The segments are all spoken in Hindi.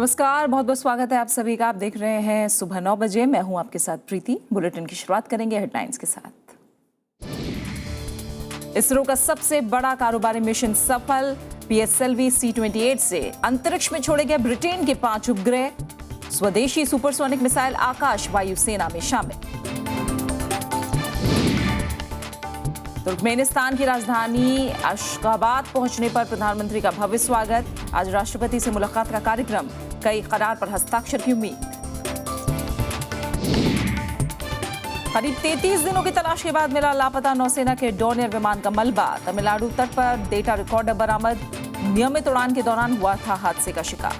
नमस्कार, बहुत बहुत स्वागत है आप सभी का। आप देख रहे हैं सुबह 9 बजे। मैं हूं आपके साथ प्रीति। बुलेटिन की शुरुआत करेंगे हेडलाइंस के साथ। इसरो का सबसे बड़ा कारोबारी मिशन सफल। पीएसएलवी C-28 से अंतरिक्ष में छोड़े गए ब्रिटेन के 5 उपग्रह। स्वदेशी सुपरसोनिक मिसाइल आकाश वायुसेना में शामिल। तुर्कमेनिस्तान की राजधानी अशगाबाद पहुंचने पर प्रधानमंत्री का भव्य स्वागत। आज राष्ट्रपति से मुलाकात का कार्यक्रम। कई करार पर हस्ताक्षर की उम्मीद। करीब 33 दिनों की तलाश के बाद मिला लापता नौसेना के डोनियर विमान का मलबा। तमिलनाडु तट पर डेटा रिकॉर्डर बरामद। नियमित उड़ान के दौरान हुआ था हादसे का शिकार।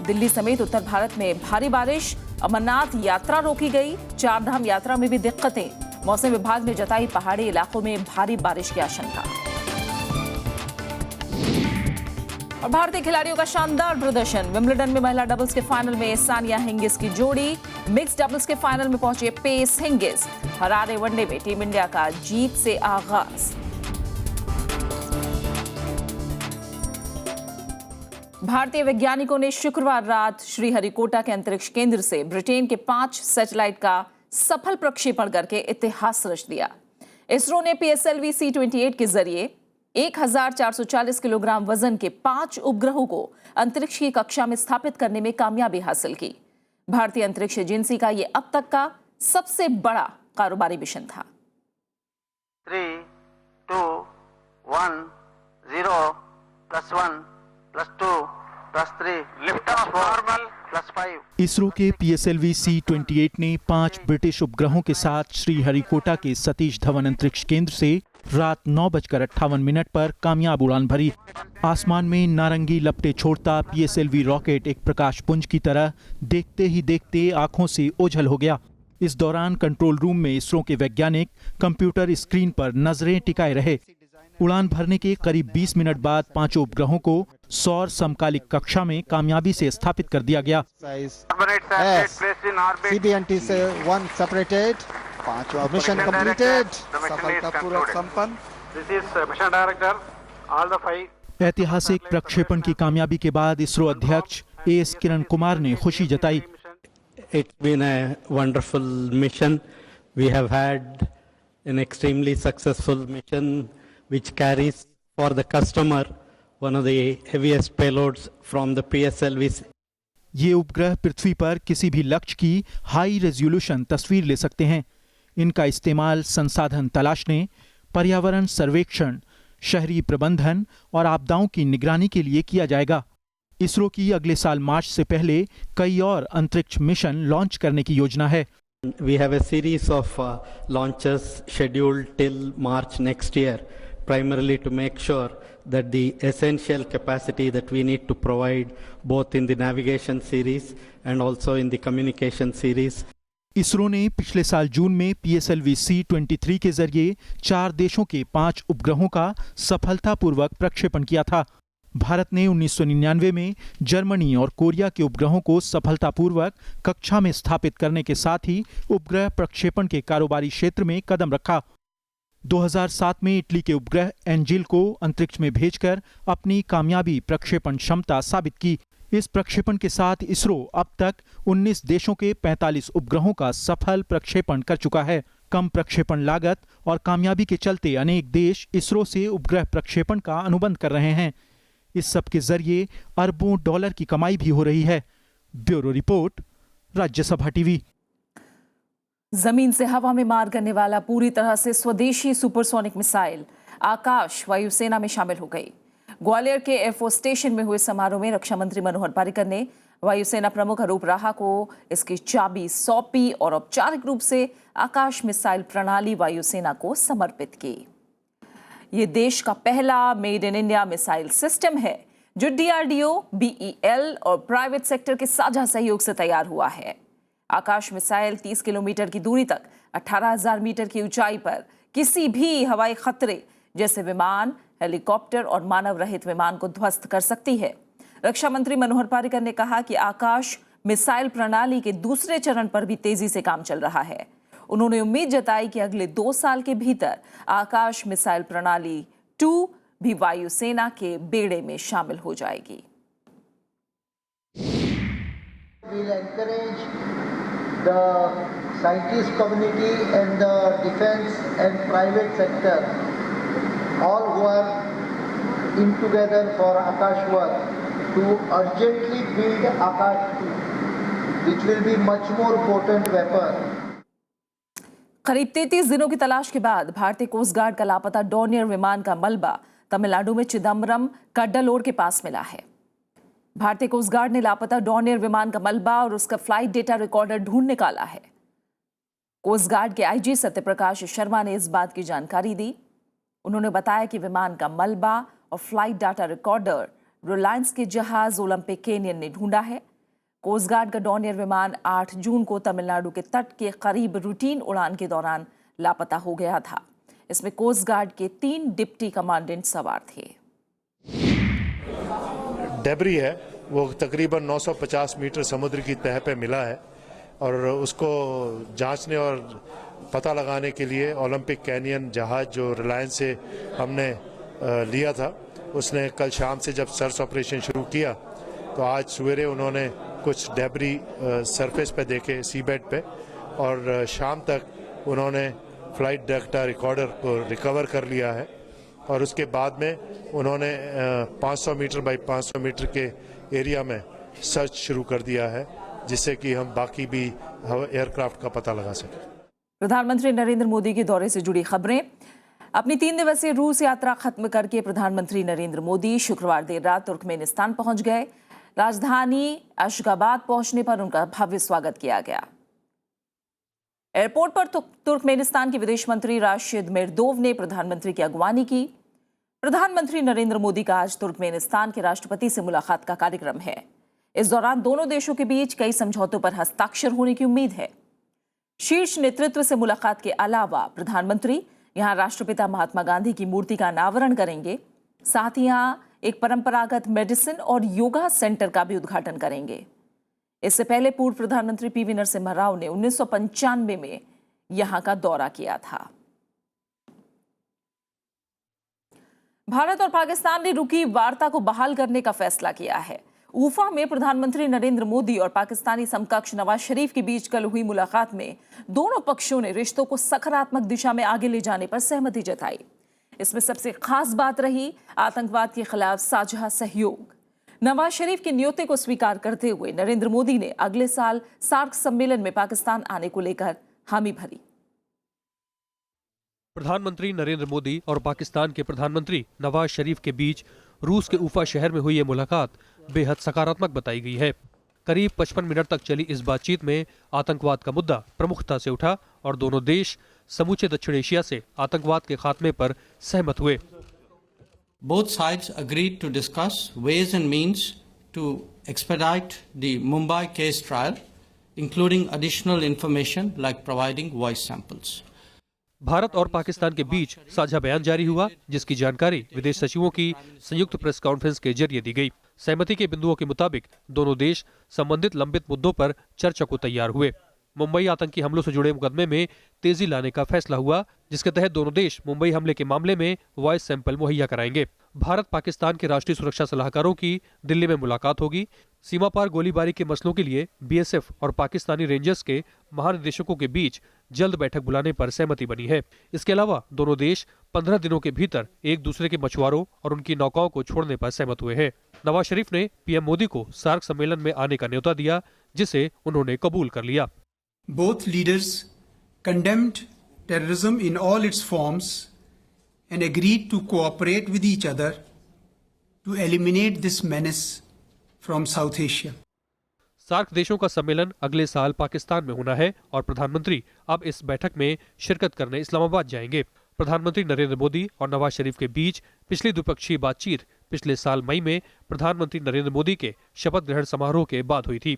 दिल्ली समेत उत्तर भारत में भारी बारिश। अमरनाथ यात्रा रोकी गई। चारधाम यात्रा में भी दिक्कतें। मौसम विभाग ने जताई पहाड़ी इलाकों में भारी बारिश की आशंका। और भारतीय खिलाड़ियों का शानदार प्रदर्शन। विंबलडन में महिला डबल्स के फाइनल में सानिया हिंगिस की जोड़ी। मिक्स डबल्स के फाइनल में पहुंचे पेस हिंगिस। हरारे वनडे में टीम इंडिया का जीत से आगाज। भारतीय वैज्ञानिकों ने शुक्रवार रात श्रीहरिकोटा के अंतरिक्ष केंद्र से ब्रिटेन के 5 सैटेलाइट का सफल प्रक्षेपण करके इतिहास रच दिया। इसरो ने पीएसएलवी C-28 के जरिए 1440 किलोग्राम वजन के 5 उपग्रहों को अंतरिक्ष की कक्षा में स्थापित करने में कामयाबी हासिल की। भारतीय अंतरिक्ष एजेंसी का यह अब तक का सबसे बड़ा कारोबारी मिशन था। 3, 2, 1, 0 +1 +2 +3 लिफ्ट ऑफ नॉर्मल +5। इसरो के पीएसएलवी C-28 ने 5 ब्रिटिश उपग्रहों के साथ श्रीहरिकोटा के सतीश धवन अंतरिक्ष केंद्र से रात 9:58 पर कामयाब उड़ान भरी। आसमान में नारंगी लपटें छोड़ता पीएसएलवी रॉकेट एक प्रकाश पुंज की तरह देखते ही देखते आंखों से ओझल हो गया। इस दौरान कंट्रोल रूम में इसरो के वैज्ञानिक कंप्यूटर स्क्रीन पर नजरें टिकाए रहे। उड़ान भरने के करीब 20 मिनट बाद 5 उपग्रहों को सौर समकालिक कक्षा में कामयाबी से स्थापित कर दिया गया। CB&T से 1 separated, 5 मिशन कंप्लीटेड, सफलतापूर्वक संपन्न। ऐतिहासिक प्रक्षेपण की कामयाबी के बाद इसरो अध्यक्ष एस किरण कुमार ने खुशी जताई। It's been a wonderful mission. We have had an extremely successful mission which carries for the customer one of the heaviest payloads from the PSLVs. ये उपग्रह पृथ्वी पर किसी भी लक्ष्य की हाई रेजोल्यूशन तस्वीर ले सकते हैं। इनका इस्तेमाल संसाधन तलाशने, पर्यावरण सर्वेक्षण, शहरी प्रबंधन और आपदाओं की निगरानी के लिए किया जाएगा। इसरो की अगले साल मार्च से पहले कई और अंतरिक्ष मिशन लॉन्च करने की योजना है। We have a series of launches scheduled till March next year, primarily to make sure that the essential capacity that we need to provide both in the navigation series and also in the communication series. ISRO ने पिछले साल जून में पीएसएलवी C-23 के जरिए 4 देशों के 5 उपग्रहों का सफलतापूर्वक प्रक्षेपण किया था। भारत ने 1999 में जर्मनी और कोरिया के उपग्रहों को सफलतापूर्वक कक्षा में स्थापित करने के साथ ही उपग्रह प्रक्षेपण के कारोबारी क्षेत्र में कदम रखा। 2007 में इटली के उपग्रह एंजिल को अंतरिक्ष में भेजकर अपनी कामयाबी प्रक्षेपण क्षमता साबित की। इस प्रक्षेपण के साथ इसरो अब तक 19 देशों के 45 उपग्रहों का सफल प्रक्षेपण कर चुका है। कम प्रक्षेपण लागत और कामयाबी के चलते अनेक देश इसरो से उपग्रह प्रक्षेपण का अनुबंध कर रहे हैं। इस सब के जरिए अरबों डॉलर की कमाई भी हो रही है। Bureau report, Rajya Sabha TV. जमीन से हवा में मार करने वाला पूरी तरह से स्वदेशी सुपरसोनिक मिसाइल आकाश वायुसेना में शामिल हो गई। ग्वालियर के एयरफोर्स स्टेशन में हुए समारोह में रक्षा मंत्री मनोहर पर्रिकर ने वायुसेना प्रमुख अरूप राहा को इसकी चाबी सौंपी और औपचारिक रूप से आकाश मिसाइल प्रणाली वायुसेना को समर्पित की। ये देश का पहला made in India missile system है जो DRDO, BEL और प्राइवेट सेक्टर के साझा सहयोग से तैयार हुआ है। आकाश मिसाइल 30 किलोमीटर की दूरी तक 18,000 मीटर की ऊंचाई पर किसी भी हवाई खतरे जैसे विमान, हेलीकॉप्टर और मानव रहित विमान को ध्वस्त कर सकती है। रक्षा मंत्री मनोहर पर्रिकर ने कहा कि आकाश मिसाइल प्रणाली के दूसरे चरण पर भी तेजी से काम चल रहा है। उन्होंने उम्मीद जताई कि अगले 2 साल के भीतर आकाश मिसाइल प्रणाली 2 भी वायुसेना के बेड़े में शामिल हो जाएगी। We'll encourage the scientist community and the defense and private sector, all who are in together for Akash work, to urgently build Akash 2, which will be much more potent weapon. करीब 33 दिनों की तलाश के बाद भारतीय कोस्ट गार्ड का लापता डॉर्नियर विमान का मलबा तमिलनाडु में चिदम्बरम कड्डलोर के पास मिला है। भारतीय कोस्ट गार्ड ने लापता डॉर्नियर विमान का मलबा और उसका फ्लाइट डेटा रिकॉर्डर ढूंढ निकाला है। कोस्ट गार्ड के आईजी सत्यप्रकाश शर्मा ने इस बात की जानकारी दी। उन्होंने बताया कि विमान का मलबा और फ्लाइट डाटा रिकॉर्डर रिलायंस के जहाज ओलंपिक कैनियन ने ढूंढा है। कोस्ट गार्ड का डॉर्नियर विमान 8 जून को तमिलनाडु के तट के करीब रूटीन उड़ान के दौरान लापता हो गया था। इसमें कोस्ट गार्ड के 3 डिप्टी कमांडेंट सवार थे। डेब्री है वो तकरीबन 950 मीटर समुद्र की तह पे मिला है और उसको जांचने और पता लगाने के लिए ओलंपिक कैनियन जहाज जो रिलायंस से हमने लिया था उसने कल शाम से जब सर्च ऑपरेशन शुरू किया तो आज सवेरे उन्होंने कुछ डेब्री सरफेस पे देखे सीबेड पे और शाम तक उन्होंने फ्लाइट डाटा रिकॉर्डर को रिकवर कर लिया है और उसके बाद में उन्होंने 500 मीटर बाई 500 मीटर के एरिया में सर्च शुरू कर दिया है जिससे कि हम बाकी भी एयरक्राफ्ट का पता लगा सकें। प्रधानमंत्री नरेंद्र मोदी के दौरे से जुड़ी खबरें। अपनी 3 दिवसीय रूस यात्रा खत्म करके प्रधानमंत्री नरेंद्र मोदी शुक्रवार देर रात तुर्कमेनिस्तान पहुंच गए। राजधानी अशगाबाद पहुंचने पर उनका भव्य स्वागत किया गया। एयरपोर्ट पर तुर्कमेनिस्तान के विदेश मंत्री राशिद मिर्दोव ने प्रधानमंत्री की अगवानी की। प्रधानमंत्री नरेंद्र मोदी का आज तुर्कमेनिस्तान के राष्ट्रपति से मुलाकात का कार्यक्रम है। इस दौरान दोनों देशों के बीच कई समझौतों पर हस्ताक्षर होने की उम्मीद है। शीर्ष नेतृत्व से मुलाकात के अलावा प्रधानमंत्री यहां राष्ट्रपिता महात्मा गांधी की मूर्ति का अनावरण करेंगे। साथ ही यहां एक परंपरागत मेडिसिन और योगा सेंटर का भी उद्घाटन करेंगे। इससे पहले पूर्व प्रधानमंत्री पीवी नरसिम्हा राव ने 1995 में यहां का दौरा किया था। भारत और पाकिस्तान ने रुकी वार्ता को बहाल करने का फैसला किया है। ऊफा में प्रधानमंत्री नरेंद्र मोदी और पाकिस्तानी समकक्ष नवाज शरीफ के बीच कल हुई मुलाकात में दोनों पक्षों ने रिश्तों को सकारात्मक दिशा में आगे ले जाने पर सहमति जताई। इसमें सबसे खास बात रही आतंकवाद के खिलाफ साझा सहयोग। नवाज शरीफ के न्योते को स्वीकार करते हुए नरेंद्र मोदी ने अगले साल सार्क सम्मेलन में पाकिस्तान आने को लेकर हामी भरी। प्रधानमंत्री नरेंद्र मोदी और पाकिस्तान के प्रधानमंत्री नवाज शरीफ के बीच रूस के ऊफा शहर में हुई ये मुलाकात बेहद सकारात्मक बताई गई है। करीब 55 मिनट तक चली इस बातचीत में आतंकवाद का मुद्दा प्रमुखता से उठा और दोनों देश समूचे दक्षिण एशिया से आतंकवाद के खात्मे पर सहमत हुए। Both sides agreed to discuss ways and means to expedite the Mumbai case trial, including additional information like providing voice samples. Bharat और पाकिस्तान के बीच साझा बयान जारी हुआ जिसकी जानकारी विदेश सचिवों की संयुक्त प्रेस कॉन्फ्रेंस के जरिए दी गई। सहमति के बिंदुओं के मुताबिक दोनों देश संबंधित लंबित मुद्दों पर चर्चा को तैयार हुए। मुंबई आतंकी हमलों से जुड़े मुकदमे में तेजी लाने का फैसला हुआ जिसके तहत दोनों देश मुंबई हमले के मामले में वॉइस सैंपल मुहैया कराएंगे। भारत पाकिस्तान के राष्ट्रीय सुरक्षा सलाहकारों की दिल्ली में मुलाकात होगी। सीमा पार गोलीबारी के मसलों के लिए बीएसएफ और पाकिस्तानी रेंजर्स के महानिदेशकों के बीच जल्द बैठक बुलाने पर सहमति बनी है। इसके अलावा दोनों देश 15 दिनों के भीतर एक दूसरे के मछुआरों और उनकी नौकाओं को छोड़ने पर सहमत हुए हैं। नवाज शरीफ ने पीएम मोदी को सार्क सम्मेलन में आने का न्योता दिया जिसे उन्होंने कबूल कर लिया। Both leaders condemned terrorism in all its forms and agreed to cooperate with each other to eliminate this menace from South Asia. SAARC देशों का सम्मेलन अगले साल पाकिस्तान में होना है और प्रधानमंत्री अब इस बैठक में शिरकत करने इस्लामाबाद जाएंगे। प्रधानमंत्री नरेंद्र मोदी और नवाज शरीफ के बीच पिछली द्विपक्षीय बातचीत पिछले साल मई में प्रधानमंत्री नरेंद्र मोदी के शपथ ग्रहण समारोह के बाद हुई थी।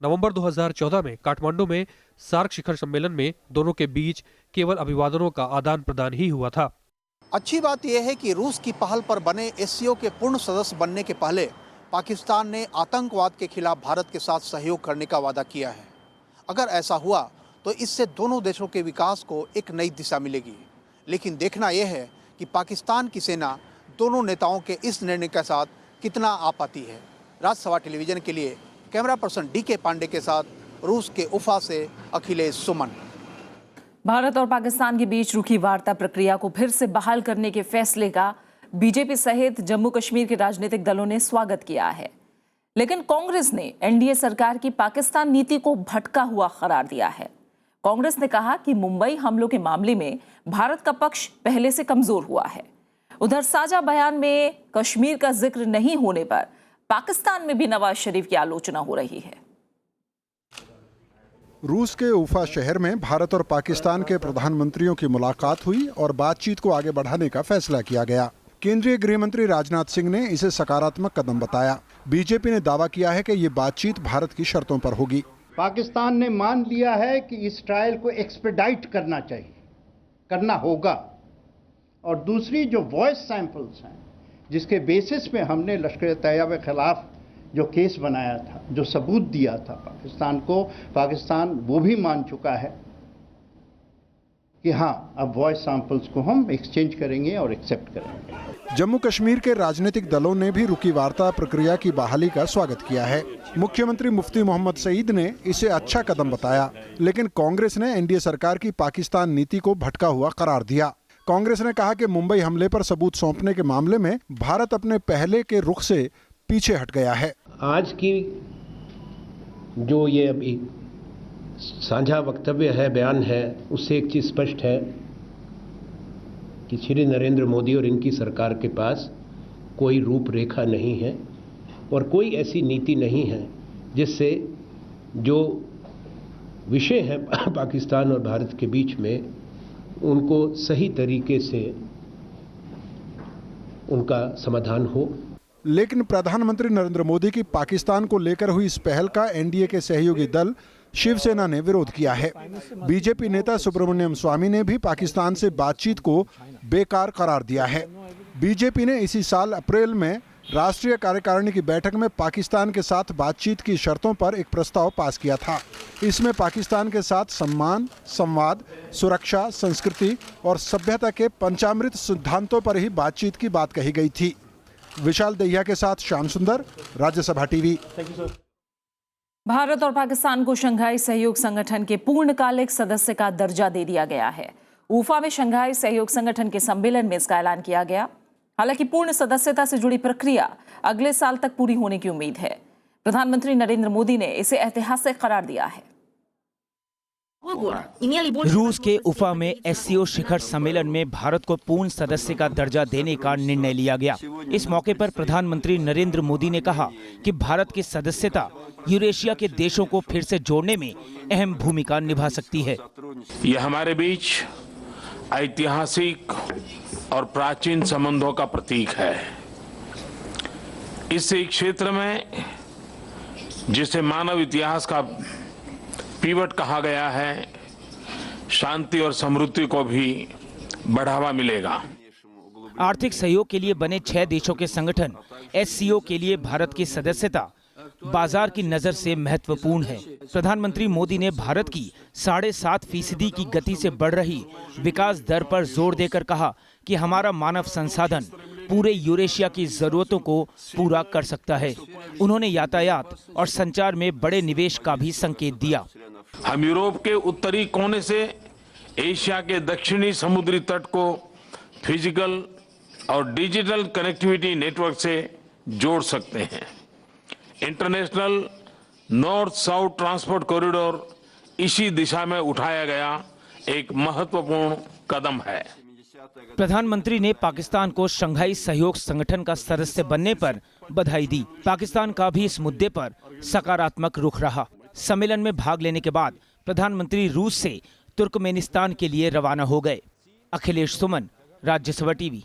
नवंबर 2014 में काठमांडू में सार्क शिखर सम्मेलन में दोनों के बीच केवल अभिवादनों का आदान प्रदान ही हुआ था। अच्छी बात यह है कि रूस की पहल पर बने एससीओ के पूर्ण सदस्य बनने के पहले पाकिस्तान ने आतंकवाद के खिलाफ भारत के साथ सहयोग करने का वादा किया है। अगर ऐसा हुआ तो इससे दोनों देशों के विकास को एक नई दिशा मिलेगी। लेकिन देखना यह है कि पाकिस्तान की सेना दोनों नेताओं के इस निर्णय के साथ कितना आ पाती है। राज्यसभा टेलीविजन के लिए कैमरा पर्सन DK पांडे के साथ रूस के उफा से अखिलेश सुमन। भारत और पाकिस्तान के बीच रुकी वार्ता प्रक्रिया को फिर से बहाल करने के फैसले का बीजेपी सहित जम्मू कश्मीर के राजनीतिक दलों ने स्वागत किया है, लेकिन कांग्रेस ने NDA सरकार की पाकिस्तान नीति को भटका हुआ करार दिया है। कांग्रेस ने कहा कि मुंबई हमलों के मामले में भारत का पक्ष पहले से कमजोर हुआ है। उधर साझा बयान में कश्मीर का जिक्र नहीं होने पर पाकिस्तान में भी नवाज शरीफ की आलोचना हो रही है। रूस के उफा शहर में भारत और पाकिस्तान के प्रधानमंत्रियों की मुलाकात हुई और बातचीत को आगे बढ़ाने का फैसला किया गया। केंद्रीय गृह मंत्री राजनाथ सिंह ने इसे सकारात्मक कदम बताया। बीजेपी ने दावा किया है कि ये बातचीत भारत की शर्तों पर होगी। पाकिस्तान ने मान लिया है कि इस ट्रायल को एक्सपेडाइट करना चाहिए, करना होगा। और दूसरी जो वॉइस सैंपल्स हैं जिसके बेसिस पे हमने लश्कर तैयबा के खिलाफ जो केस बनाया था, जो सबूत दिया था पाकिस्तान को, पाकिस्तान वो भी मान चुका है कि हाँ, अब वॉइस सैंपल्स को हम एक्सचेंज करेंगे और एक्सेप्ट करेंगे। जम्मू कश्मीर के राजनीतिक दलों ने भी रुकी वार्ता प्रक्रिया की बहाली का स्वागत किया है। मुख्यमंत्री मुफ्ती मोहम्मद सईद ने इसे अच्छा कदम बताया, लेकिन कांग्रेस ने NDA सरकार की पाकिस्तान नीति को भटका हुआ करार दिया। कांग्रेस ने कहा कि मुंबई हमले पर सबूत सौंपने के मामले में भारत अपने पहले के रुख से पीछे हट गया है। आज की जो ये अभी साझा वक्तव्य है, बयान है, उससे एक चीज़ स्पष्ट है कि श्री नरेंद्र मोदी और इनकी सरकार के पास कोई रूपरेखा नहीं है और कोई ऐसी नीति नहीं है जिससे जो विषय है पाकिस्तान और भारत के बीच में उनको सही तरीके से उनका समाधान हो। लेकिन प्रधानमंत्री नरेंद्र मोदी की पाकिस्तान को लेकर हुई इस पहल का NDA के सहयोगी दल शिवसेना ने विरोध किया है। बीजेपी नेता सुब्रमण्यम स्वामी ने भी पाकिस्तान से बातचीत को बेकार करार दिया है। बीजेपी ने इसी साल अप्रैल में राष्ट्रीय कार्यकारिणी की बैठक में पाकिस्तान के साथ बातचीत की शर्तों पर एक प्रस्ताव पास किया था। इसमें पाकिस्तान के साथ सम्मान, संवाद, सुरक्षा, संस्कृति और सभ्यता के पंचामृत सिद्धांतों पर ही बातचीत की बात कही गई थी। विशाल दहिया के साथ श्याम सुंदर, राज्यसभा टीवी। भारत और पाकिस्तान को शंघाई सहयोग संगठन के पूर्णकालिक सदस्य का दर्जा दे दिया गया है। उफा में शंघाई सहयोग संगठन के सम्मेलन में इसका ऐलान किया गया। हालांकि पूर्ण सदस्यता से जुड़ी प्रक्रिया अगले साल तक पूरी होने की उम्मीद है। प्रधानमंत्री नरेंद्र मोदी ने इसे ऐतिहासिक करार दिया है। रूस के उफा में SCO शिखर सम्मेलन में भारत को पूर्ण सदस्य का दर्जा देने का निर्णय लिया गया। इस मौके पर प्रधानमंत्री नरेंद्र मोदी ने कहा कि भारत की सदस्यता यूरेशिया के देशों को फिर से जोड़ने में अहम भूमिका निभा सकती है। यह हमारे बीच ऐतिहासिक और प्राचीन संबंधों का प्रतीक है। इस क्षेत्र में जिसे मानव इतिहास का पिवट कहा गया है, शांति और समृद्धि को भी बढ़ावा मिलेगा। आर्थिक सहयोग के लिए बने 6 देशों के संगठन SCO के लिए भारत की सदस्यता बाजार की नजर से महत्वपूर्ण है। प्रधानमंत्री मोदी ने भारत की 7.5% की गति से बढ़ रही विकास दर पर जोर देकर कहा कि हमारा मानव संसाधन पूरे यूरेशिया की जरूरतों को पूरा कर सकता है। उन्होंने यातायात और संचार में बड़े निवेश का भी संकेत दिया। हम यूरोप के उत्तरी कोने से एशिया के दक्षिणी समुद्री तट को फिजिकल और डिजिटल कनेक्टिविटी नेटवर्क से जोड़ सकते हैं। International north south transport corridor इसी दिशा में उठाया गया एक महत्वपूर्ण कदम है। प्रधानमंत्री ने पाकिस्तान को शंघाई सहयोग संगठन का सदस्य बनने पर बधाई दी। पाकिस्तान का भी इस मुद्दे पर सकारात्मक रुख रहा। सम्मेलन में भाग लेने के बाद प्रधानमंत्री रूस से तुर्कमेनिस्तान के लिए रवाना हो गए। अखिलेश सुमन, राज्यसभा टीवी।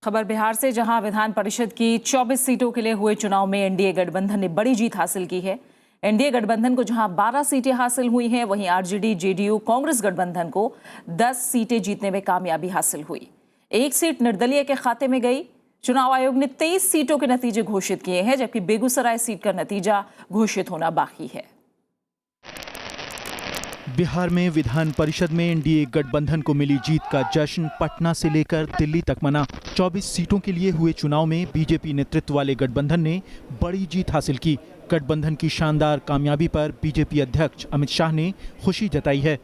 खबर बिहार से, जहां विधान परिषद की 24 सीटों के लिए हुए चुनाव में NDA गठबंधन ने बड़ी जीत हासिल की है। NDA गठबंधन को जहां 12 सीटें हासिल हुई हैं, वहीं RJD, JDU, कांग्रेस गठबंधन को 10 सीटें जीतने में कामयाबी हासिल हुई। 1 सीट निर्दलीय के खाते में गई। चुनाव आयोग ने 23 सीटों के नतीजे घोषित किए हैं, जबकि बेगूसराय सीट का नतीजा घोषित होना बाकी है। बिहार में विधान परिषद में एनडीए गठबंधन को मिली जीत का जश्न पटना से लेकर दिल्ली तक मना। 24 सीटों के लिए हुए चुनाव में बीजेपी नेतृत्व वाले गठबंधन ने बड़ी जीत हासिल की। गठबंधन की शानदार कामयाबी पर बीजेपी अध्यक्ष अमित शाह ने खुशी जताई है।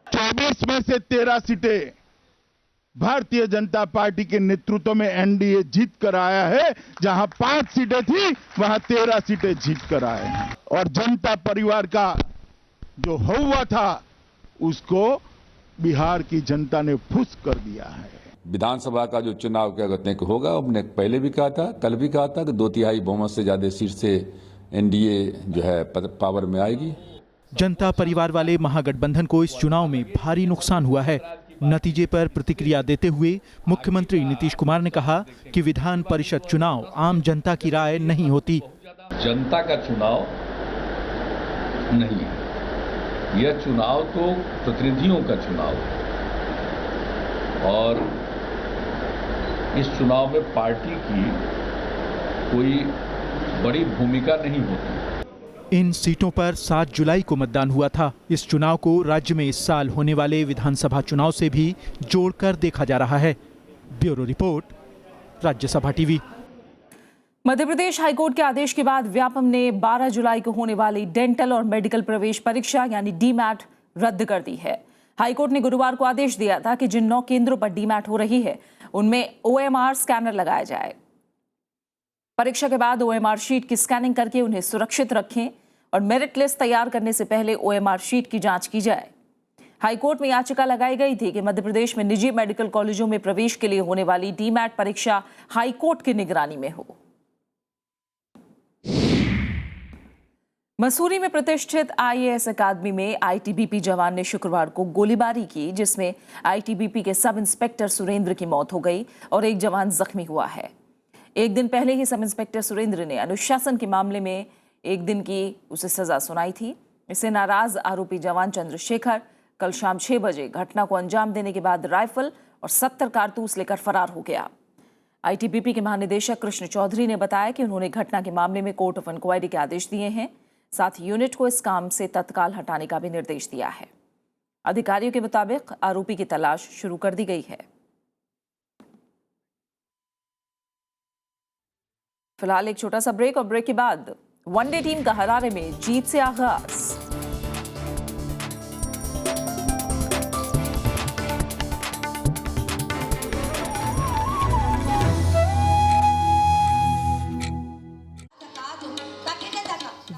24 में से 13 सीटें भारतीय जनता पार्टी के नेतृत्व में एनडीए जीत कर आया है। जहां 5 सीटें थी वहां 13 सीटें जीत कर आए हैं और जनता परिवार का जो हुआ था उसको बिहार की जनता ने फुस कर दिया है। विधानसभा का जो चुनाव क्या कहते हैं होगा, हमने पहले भी कहा था, कल भी कहा था कि 2/3 बहुमत से ज्यादा सीट से एनडीए जो है पावर में आएगी। जनता परिवार वाले महागठबंधन को इस चुनाव में भारी नुकसान हुआ है। नतीजे पर प्रतिक्रिया देते हुए मुख्यमंत्री नीतीश कुमार ने कहा कि विधान परिषद चुनाव आम जनता की राय नहीं होती। जनता का चुनाव नहीं है, यह चुनाव तो प्रतिनिधियों का चुनाव है और इस चुनाव में पार्टी की कोई बड़ी भूमिका नहीं होती। इन सीटों पर 7 जुलाई को मतदान हुआ था। इस चुनाव को राज्य में इस साल होने वाले विधानसभा चुनाव से भी जोड़कर देखा जा रहा है। Bureau report, Rajya Sabha TV. Madhya Pradesh high court के आदेश के बाद व्यापम ने 12 जुलाई को होने वाली डेंटल और मेडिकल प्रवेश परीक्षा यानी डीमैट रद्द कर दी है। हाईकोर्ट ने गुरुवार को आदेश दिया था कि जिन 9 केंद्रों पर डीमैट हो रही है उनमें ओएमआर स्कैनर लगाया जाए। परीक्षा के बाद ओएमआर शीट की स्कैनिंग करके उन्हें सुरक्षित रखें और मेरिट लिस्ट तैयार करने से पहले ओएमआर शीट की जांच की जाए। हाईकोर्ट में याचिका लगाई गई थी कि मध्य प्रदेश में निजी मेडिकल कॉलेजों में प्रवेश के लिए होने वाली डीमैट परीक्षा हाईकोर्ट की निगरानी में हो। मसूरी में प्रतिष्ठित आईएएस अकादमी में आईटीबीपी जवान ने शुक्रवार को गोलीबारी की, जिसमें आईटीबीपी के सब इंस्पेक्टर सुरेंद्र की मौत हो गई और एक जवान जख्मी हुआ है। एक दिन पहले ही सब इंस्पेक्टर सुरेंद्र ने अनुशासन के मामले में एक दिन की उसे सजा सुनाई थी। इससे नाराज आरोपी जवान चंद्रशेखर कल शाम 6 बजे घटना को अंजाम देने के बाद राइफल और 70 कारतूस लेकर फरार हो गया। आईटीबीपी के महानिदेशक कृष्ण चौधरी ने बताया कि उन्होंने घटना के मामले में कोर्ट ऑफ इंक्वायरी के आदेश दिए हैं। साथ ही यूनिट को इस काम से तत्काल हटाने का भी निर्देश दिया है। अधिकारियों के मुताबिक आरोपी की तलाश शुरू कर दी गई है। फिलहाल एक छोटा सा ब्रेक और ब्रेक के बाद वनडे टीम का हरारे में जीत से आगाज।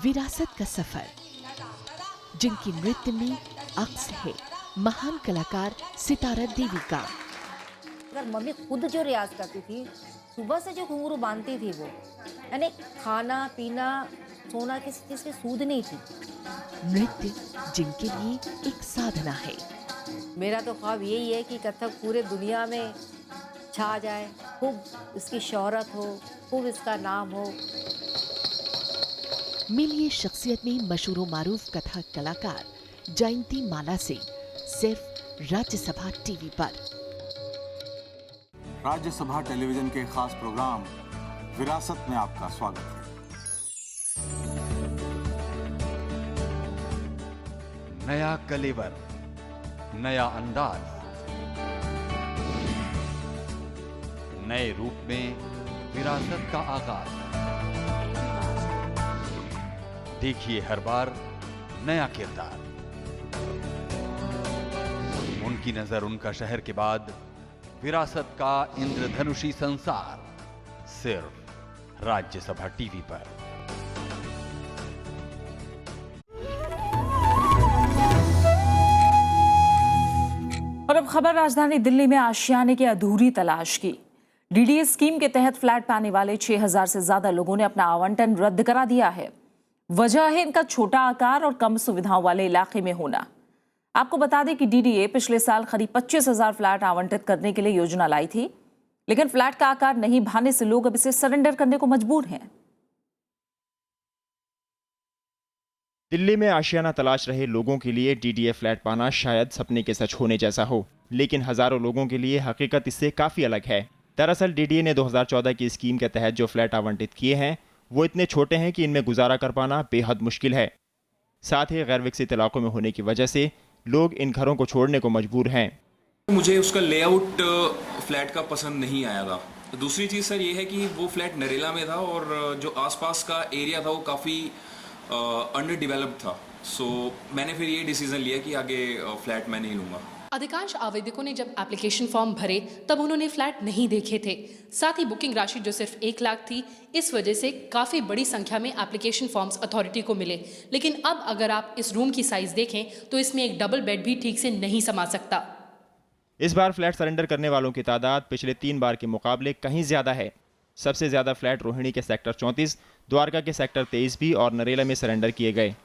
विरासत का सफर, जिनकी नृत्य में अक्स है महान कलाकार सितारा देवी का। अगर मम्मी खुद जो रियाज करती थी, सुबह से जो घुंघरू बांधती थी, वो यानी खाना पीना सोना किसी चीज की सूद नहीं थी। नृत्य जिनके लिए एक साधना है। मेरा तो ख्वाब यही है कि कथक पूरे दुनिया में छा जाए, खूब इसकी शोहरत हो, खूब इसका नाम हो। मिलिए शख्सियत में मशहूर मारूफ कथक कलाकार जयंती माला से सिर्फ राज्यसभा टीवी पर। राज्यसभा टेलीविजन के खास प्रोग्राम विरासत में आपका स्वागत है। नया कलेवर, नया अंदाज, नए रूप में विरासत का आगाज। देखिए हर बार नया किरदार। उनकी नजर उनका शहर के बाद विरासत का इंद्रधनुषी संसार सिर्फ राज्यसभा टीवी पर। और अब खबर राजधानी दिल्ली में आशियाने की अधूरी तलाश की। डीडीए स्कीम के तहत फ्लैट पाने वाले 6000 से ज्यादा लोगों ने अपना आवंटन रद्द करा दिया है। वजह है इनका छोटा आकार और कम सुविधाओं वाले इलाके में होना। आपको बता दें कि डीडीए पिछले साल करीब 25,000 फ्लैट आवंटित करने के लिए योजना लाई थी, लेकिन फ्लैट का आकार नहीं भाने से लोग अब इसे सरेंडर करने को मजबूर हैं। दिल्ली में आशियाना तलाश रहे लोगों के लिए डीडीए फ्लैट पाना शायद सपने के सच होने जैसा हो, लेकिन हजारों लोगों के लिए हकीकत इससे काफी अलग है। दरअसल डीडीए ने 2014 की स्कीम के तहत जो फ्लैट आवंटित किए हैं वो इतने छोटे हैं कि इनमें गुजारा कर पाना बेहद मुश्किल है। साथ ही गैर विकसित इलाकों में होने की वजह से लोग इन घरों को छोड़ने को मजबूर हैं। मुझे उसका लेआउट फ्लैट का पसंद नहीं आया था। दूसरी चीज़ सर ये है कि वो फ्लैट नरेला में था और जो आसपास का एरिया था वो काफ़ी अंडर डेवलप्ड था। सो मैंने फिर ये डिसीजन लिया कि आगे फ्लैट मैं नहीं लूँगा। अधिकांश आवेदकों ने जब एप्लीकेशन फॉर्म भरे तब उन्होंने फ्लैट नहीं देखे थे। साथ ही बुकिंग राशि जो सिर्फ 1 लाख थी, इस वजह से काफ़ी बड़ी संख्या में एप्लीकेशन फॉर्म्स अथॉरिटी को मिले। लेकिन अब अगर आप इस रूम की साइज़ देखें तो इसमें एक डबल बेड भी ठीक से नहीं समा सकता। इस बार फ्लैट सरेंडर करने वालों की तादाद पिछले 3 बार के मुकाबले कहीं ज़्यादा है। सबसे ज़्यादा फ्लैट रोहिणी के सेक्टर 34, द्वारका के सेक्टर 23 भी और नरेला में सरेंडर किए गए।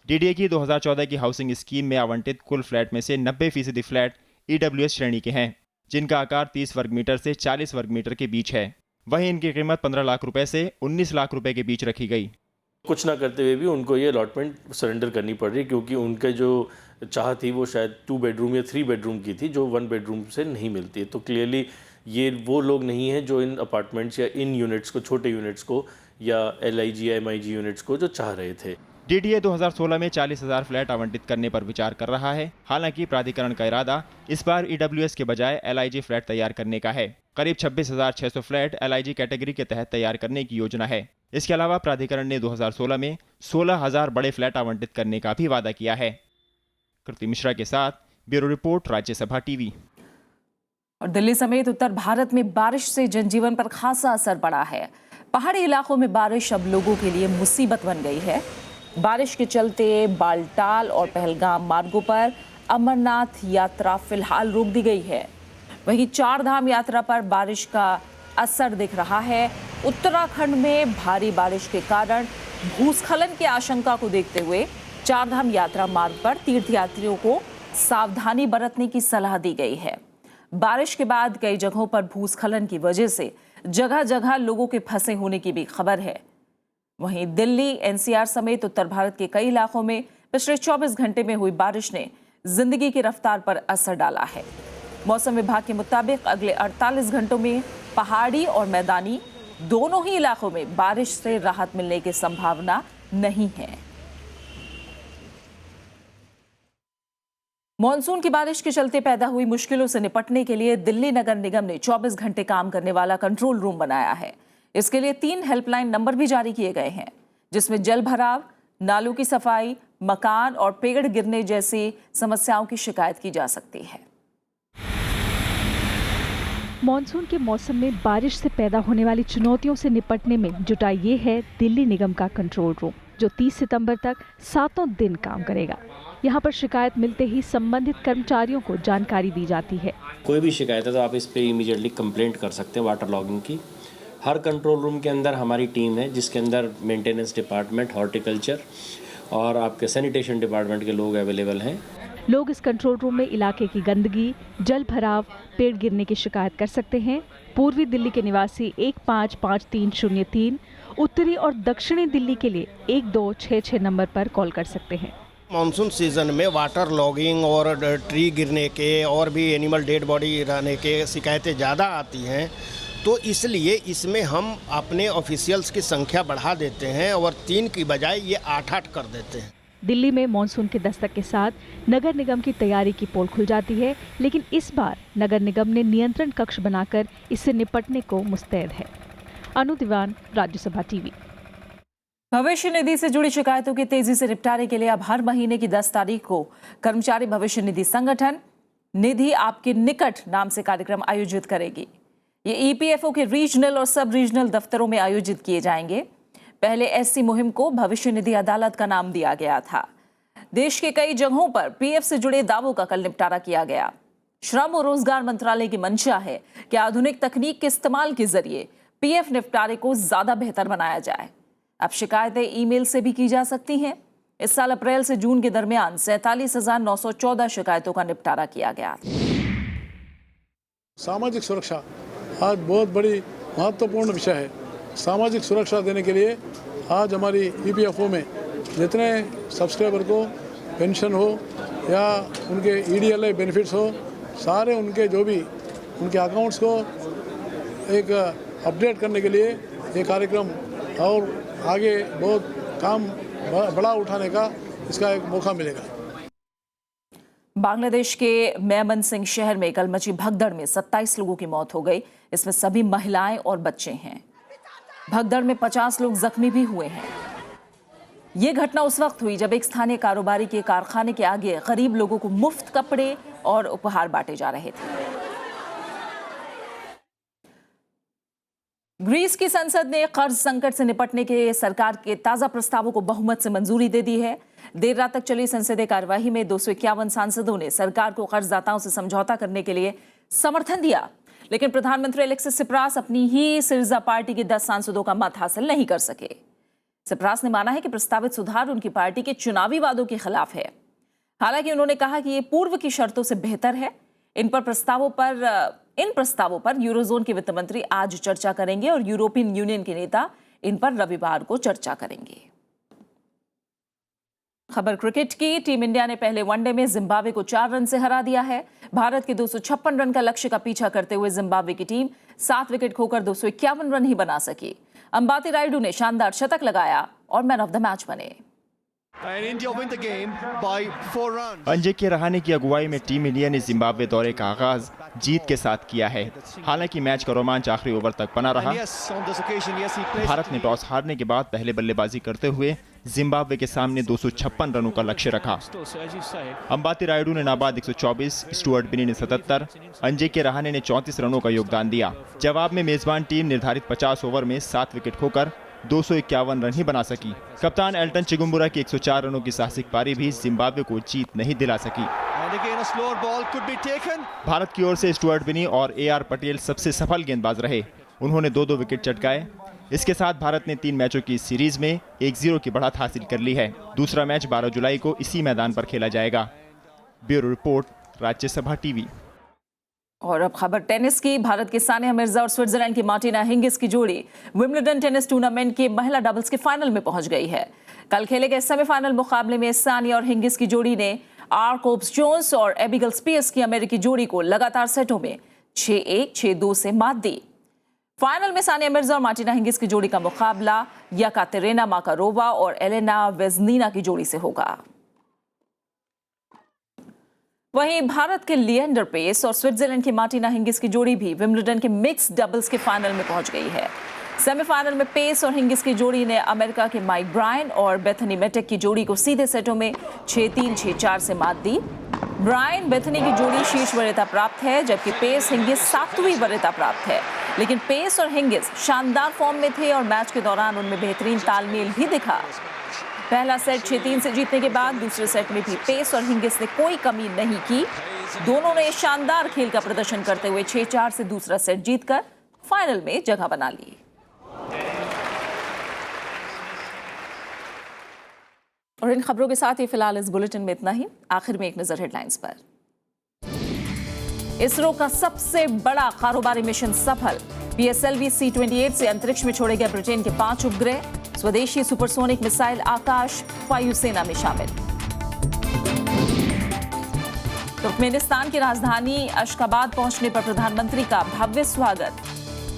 डीडीए की 2014 की हाउसिंग स्कीम में आवंटित कुल फ्लैट में से 90% फ्लैट EWS श्रेणी के हैं, जिनका आकार 30 वर्ग मीटर से 40 वर्ग मीटर के बीच है। वहीं इनकी कीमत 15 लाख रुपए से 19 लाख रुपए के बीच रखी गई। कुछ ना करते हुए भी उनको ये अलॉटमेंट सरेंडर करनी पड़ रही, क्योंकि उनके जो चाह थी वो शायद 2 बेडरूम या 3 बेडरूम की थी, जो 1 बेडरूम से नहीं मिलती है। तो क्लियरली ये वो लोग नहीं हैं जो इन अपार्टमेंट्स या इन यूनिट्स को, छोटे यूनिट्स को या LIG या MIG यूनिट्स को जो चाह रहे थे। डीडीए 2016 में 40,000 फ्लैट आवंटित करने पर विचार कर रहा है। हालांकि प्राधिकरण का इरादा इस बार EWS के बजाय LIG फ्लैट तैयार करने का है। करीब 26,600 फ्लैट LIG कैटेगरी के तहत तैयार करने की योजना है। इसके अलावा प्राधिकरण ने 2016 में 16,000 बड़े फ्लैट आवंटित करने का भी वादा किया है। कृति मिश्रा के साथ ब्यूरो रिपोर्ट, राज्यसभा टीवी। और दिल्ली समेत उत्तर भारत में बारिश से जनजीवन पर खासा असर पड़ा है। पहाड़ी इलाकों में बारिश अब लोगों के लिए मुसीबत बन गई है। बारिश के चलते बालटाल और पहलगाम मार्गों पर अमरनाथ यात्रा फिलहाल रोक दी गई है। वहीं 4 धाम यात्रा पर बारिश का असर दिख रहा है। उत्तराखंड में भारी बारिश के कारण भूस्खलन की आशंका को देखते हुए 4 धाम यात्रा मार्ग पर तीर्थयात्रियों को सावधानी बरतने की सलाह दी गई है। बारिश के बाद कई जगहों पर भूस्खलन की वजह से जगह जगह लोगों के फंसे होने की भी खबर है। वहीं दिल्ली, NCR समेत उत्तर भारत के कई इलाकों में पिछले 24 घंटे में हुई बारिश ने जिंदगी की रफ्तार पर असर डाला है। मौसम विभाग के मुताबिक अगले 48 घंटों में पहाड़ी और मैदानी दोनों ही इलाकों में बारिश से राहत मिलने की संभावना नहीं है। मॉनसून की बारिश के चलते पैदा हुई मुश्किलों से निपटने के लिए दिल्ली नगर निगम ने 24 घंटे काम करने वाला कंट्रोल रूम बनाया है। इसके लिए 3 हेल्पलाइन नंबर भी जारी किए गए हैं, जिसमें जल भराव, नालों की सफाई, मकान और पेड़ गिरने जैसी समस्याओं की शिकायत की जा सकती है। मॉनसून के मौसम में बारिश से पैदा होने वाली चुनौतियों से निपटने में जुटा ये है दिल्ली निगम का कंट्रोल रूम, जो 30 सितंबर तक 7 दिन काम करेगा। यहाँ पर शिकायत मिलते ही संबंधित कर्मचारियों को जानकारी दी जाती है। कोई भी शिकायत है तो आप इस पे इमीडिएटली कंप्लेंट कर सकते हैं वाटर लॉगिंग की। हर कंट्रोल रूम के अंदर हमारी टीम है, जिसके अंदर मेंटेनेंस डिपार्टमेंट, हॉर्टिकल्चर और आपके सैनिटेशन डिपार्टमेंट के लोग अवेलेबल हैं। लोग इस कंट्रोल रूम में इलाके की गंदगी, जल भराव, पेड़ गिरने की शिकायत कर सकते हैं। पूर्वी दिल्ली के निवासी 155303, उत्तरी और दक्षिणी दिल्ली के लिए 1266 नंबर पर कॉल कर सकते हैं। मानसून सीजन में वाटर लॉगिंग और ट्री गिरने के और भी एनिमल डेड बॉडी रहने के शिकायतें ज़्यादा आती हैं, तो इसलिए इसमें हम अपने ऑफिशियल्स की संख्या बढ़ा देते हैं और 3 की बजाय ये 8-8 कर देते हैं। दिल्ली में मानसून के दस्तक के साथ नगर निगम की तैयारी की पोल खुल जाती है, लेकिन इस बार नगर निगम ने नियंत्रण कक्ष बनाकर इससे निपटने को मुस्तैद है। अनु दीवान, राज्यसभा टीवी। भविष्य निधि से जुड़ी शिकायतों के तेजी से निपटारे के लिए अब हर महीने की 10 तारीख को कर्मचारी भविष्य निधि संगठन निधि आपके निकट नाम से कार्यक्रम आयोजित करेगी। ये EPFO के रीजनल और सब रीजनल दफ्तरों में आयोजित किए जाएंगे। पहले ऐसी मुहिम को भविष्य निधि अदालत का नाम दिया गया था। देश के कई जगहों पर PF से जुड़े दावों का कल निपटारा किया गया। श्रम और रोजगार मंत्रालय की मंशा है कि आधुनिक तकनीक के इस्तेमाल के जरिए PF निपटारे को ज्यादा बेहतर बनाया जाए। अब शिकायतें ईमेल से भी की जा सकती हैं। इस साल अप्रैल से जून के दरमियान 47,914 शिकायतों का निपटारा किया गया। सामाजिक सुरक्षा आज बहुत बड़ी महत्वपूर्ण विषय है। सामाजिक सुरक्षा देने के लिए आज हमारी EPFO में जितने सब्सक्राइबर को पेंशन हो या उनके EDLI बेनिफिट्स हो, सारे उनके जो भी उनके अकाउंट्स को एक अपडेट करने के लिए ये कार्यक्रम और आगे बहुत काम बड़ा उठाने का इसका एक मौका मिलेगा। बांग्लादेश के मेमनसिंह शहर में कल मची भगदड़ में 27 लोगों की मौत हो गई। इसमें सभी महिलाएं और बच्चे हैं। भगदड़ में 50 लोग जख्मी भी हुए हैं। ये घटना उस वक्त हुई जब एक स्थानीय कारोबारी के कारखाने के आगे गरीब लोगों को मुफ्त कपड़े और उपहार बांटे जा रहे थे। ग्रीस की संसद ने कर्ज संकट से निपटने के सरकार के ताजा प्रस्तावों को बहुमत से मंजूरी दे दी है। देर रात तक चली संसदीय कार्यवाही में 251 सांसदों ने सरकार को कर्जदाताओं से समझौता करने के लिए समर्थन दिया, लेकिन प्रधानमंत्री अलेक्सिस सिप्रास अपनी ही सिरिजा पार्टी के 10 सांसदों का मत हासिल नहीं कर सके। सिप्रास ने माना है कि प्रस्तावित सुधार उनकी पार्टी के चुनावी वादों के खिलाफ है। हालांकि उन्होंने कहा कि ये पूर्व की शर्तों से बेहतर है। इन प्रस्तावों पर यूरोजोन के वित्त मंत्री आज चर्चा करेंगे और यूरोपियन यूनियन के नेता इन पर रविवार को चर्चा करेंगे। खबर क्रिकेट की। टीम इंडिया ने पहले वनडे में जिम्बाब्वे को 4 रन से हरा दिया है। भारत के 256 रन का लक्ष्य का पीछा करते हुए जिम्बाब्वे की टीम 7 विकेट खोकर 251 रन ही बना सकी। अंबाती रायडू ने शानदार शतक लगाया और मैन ऑफ द मैच बने। अजिंक्य रहाणे की अगुवाई में टीम इंडिया ने जिम्बाब्वे दौरे का आगाज जीत के साथ किया है। हालांकि मैच का रोमांच आखिरी ओवर तक बना रहा। भारत ने टॉस हारने के बाद पहले बल्लेबाजी करते हुए जिम्बाब्वे के सामने 256 रनों का लक्ष्य रखा। अंबाती रायडू ने नाबाद 124, स्टुअर्ट बिनी ने 77, अजिंक्य रहाणे ने 34 रनों का योगदान दिया। जवाब में मेजबान टीम निर्धारित 50 ओवर में 7 विकेट खोकर 251 रन ही बना सकी। कप्तान एल्टन चिगुम्बुरा की 104 रनों की साहसिक पारी भी जिम्बाब्वे को जीत नहीं दिला सकी। भारत की ओर से स्टुअर्ट बिनी और AR पटेल सबसे सफल गेंदबाज रहे। उन्होंने 2-2 विकेट चटकाए। इसके साथ भारत ने 3 मैचों की सीरीज में 1-0 की बढ़त हासिल कर ली है। दूसरा मैच 12 जुलाई को इसी मैदान पर खेला जाएगा। Bureau report, Rajya Sabha TV. और अब खबर टेनिस की। भारत की सानिया मिर्जा और स्विट्जरलैंड की मार्टिना हिंगिस की जोड़ी विंबलडन टेनिस टूर्नामेंट के महिला डबल्स के फाइनल में पहुंच गई है। कल खेले गए सेमीफाइनल मुकाबले में सानिया और हिंगिस की जोड़ी ने आर्कोप्स जोन्स और एबिगेल स्पियर्स की अमेरिकी जोड़ी को लगातार सेटों में 6-1, 6-2 से मात दी। फाइनल में सानिया मिर्जा और मार्टिना हिंगिस की जोड़ी का मुकाबला यकातेरिना माकारोवा और एलेना वेजनीना की जोड़ी से होगा। वहीं भारत के लिएंडर पेस और स्विट्जरलैंड की मार्टिना हिंगिस की जोड़ी भी विंबलडन के मिक्स डबल्स के फाइनल में पहुंच गई है। सेमीफाइनल में पेस और हिंगिस की जोड़ी ने अमेरिका के माइक ब्रायन और बेथनी मेटेक की जोड़ी को सीधे सेटों में 6-3, 6-4 से मात दी। ब्रायन बेथनी की जोड़ी शीर्ष वरीयता प्राप्त है, जबकि पेस हिंगिस 7वीं वरीयता प्राप्त है। लेकिन पेस और हिंगिस शानदार फॉर्म में थे और मैच के दौरान उनमें बेहतरीन तालमेल भी दिखा। पहला सेट 6-3 से जीतने के बाद दूसरे सेट में भी पेस और हिंगिस ने कोई कमी नहीं की। दोनों ने शानदार खेल का प्रदर्शन करते हुए 6-4 से दूसरा सेट जीतकर फाइनल में जगह बना ली। और इन खबरों के साथ ही फिलहाल इस बुलेटिन में इतना ही। आखिर में एक नजर हेडलाइंस पर। इसरो का सबसे बड़ा कारोबारी मिशन सफल। PSLV C-28 से अंतरिक्ष में छोड़े गए ब्रिटेन के 5 उपग्रह। स्वदेशी सुपरसोनिक मिसाइल आकाश वायुसेना में शामिल। तुर्कमेनिस्तान की राजधानी अशगाबाद पहुंचने पर प्रधानमंत्री का भव्य स्वागत।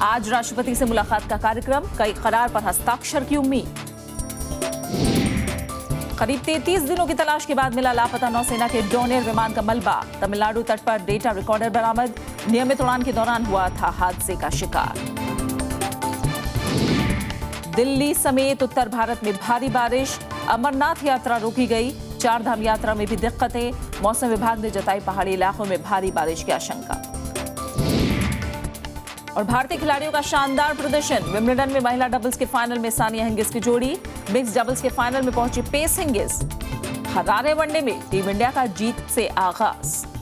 आज राष्ट्रपति से मुलाकात का कार्यक्रम, कई करार पर हस्ताक्षर की उम्मीद। करीब 33 दिनों की तलाश के बाद मिला लापता नौसेना के डोनियर विमान का मलबा। तमिलनाडु तट पर डेटा रिकॉर्डर बरामद। नियमित उड़ान के दौरान हुआ था हादसे का शिकार। दिल्ली समेत उत्तर भारत में भारी बारिश। अमरनाथ यात्रा रोकी गई। 4 धाम यात्रा में भी दिक्कतें। मौसम विभाग ने जताई पहाड़ी इलाकों में भारी बारिश की आशंका। और भारतीय खिलाड़ियों का शानदार प्रदर्शन। विंबलडन में महिला डबल्स के फाइनल में सानिया हिंगिस की जोड़ी। मिक्स डबल्स के फाइनल में पहुंची पेस हिंगिस। हरारे वनडे में टीम इंडिया का जीत से आगाज।